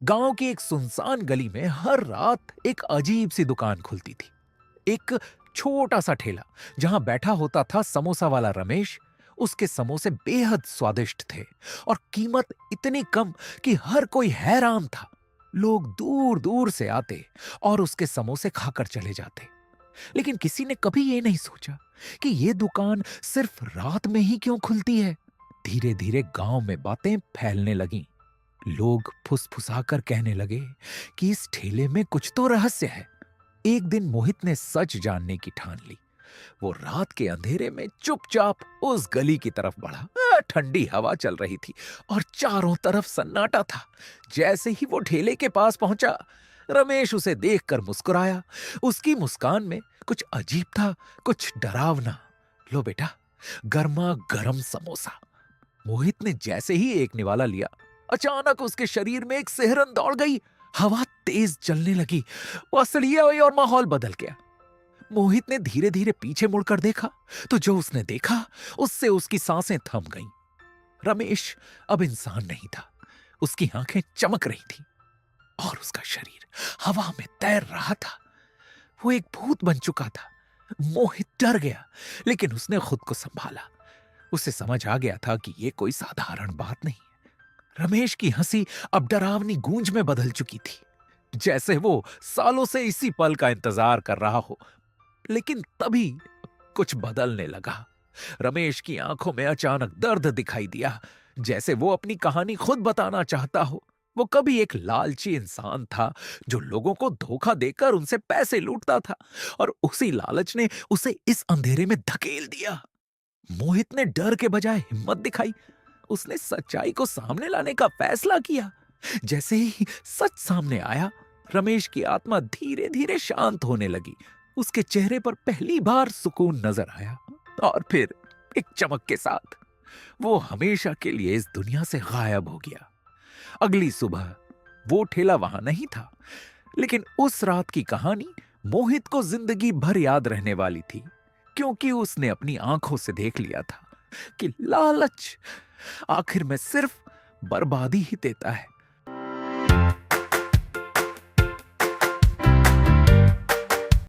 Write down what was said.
गांव की एक सुनसान गली में हर रात एक अजीब सी दुकान खुलती थी। एक छोटा सा ठेला जहां बैठा होता था समोसा वाला रमेश। उसके समोसे बेहद स्वादिष्ट थे और कीमत इतनी कम कि हर कोई हैरान था। लोग दूर दूर से आते और उसके समोसे खाकर चले जाते। लेकिन किसी ने कभी ये नहीं सोचा कि ये दुकान सिर्फ रात में ही क्यों खुलती है। धीरे धीरे गांव में बातें फैलने लगीं। लोग फुसफुसाकर कहने लगे कि इस ठेले में कुछ तो रहस्य है। एक दिन मोहित ने सच जानने की ठान ली। वो रात के अंधेरे में चुपचाप उस गली की तरफ बढ़ा। ठंडी हवा चल रही थी और चारों तरफ सन्नाटा था। जैसे ही वो ठेले के पास पहुंचा, रमेश उसे देखकर मुस्कुराया। उसकी मुस्कान में कुछ अजीब था, कुछ डरावना। लो बेटा, गर्मा गर्म समोसा। मोहित ने जैसे ही एक निवाला लिया, अचानक उसके शरीर में एक सिहरन दौड़ गई। हवा तेज चलने लगी, वो असलियत हुई और माहौल बदल गया। मोहित ने धीरे धीरे पीछे मुड़कर देखा तो जो उसने देखा उससे उसकी सांसें थम गईं। रमेश अब इंसान नहीं था। उसकी आंखें चमक रही थीं और उसका शरीर हवा में तैर रहा था। वो एक भूत बन चुका था। मोहित डर गया, लेकिन उसने खुद को संभाला। उसे समझ आ गया था कि यह कोई साधारण बात नहीं। रमेश की हंसी अब डरावनी गूंज में बदल चुकी थी, जैसे वो सालों से इसी पल का इंतजार कर रहा हो। लेकिन तभी कुछ बदलने लगा। रमेश की आंखों में अचानक दर्द दिखाई दिया, जैसे वो अपनी कहानी खुद बताना चाहता हो। वो कभी एक लालची इंसान था जो लोगों को धोखा देकर उनसे पैसे लूटता था, और उसी लालच ने उसे इस अंधेरे में धकेल दिया। मोहित ने डर के बजाय हिम्मत दिखाई। उसने सच्चाई को सामने लाने का फैसला किया। जैसे ही सच सामने आया, रमेश की आत्मा धीरे धीरे शांत होने लगी। उसके चेहरे पर पहली बार सुकून नजर आया, और फिर एक चमक के साथ वो हमेशा के लिए इस दुनिया से गायब हो गया। अगली सुबह वो ठेला वहां नहीं था, लेकिन उस रात की कहानी मोहित को जिंदगी भर याद रहने वाली थी, क्योंकि उसने अपनी आंखों से देख लिया था कि लालच आखिर में सिर्फ बर्बादी ही देता है।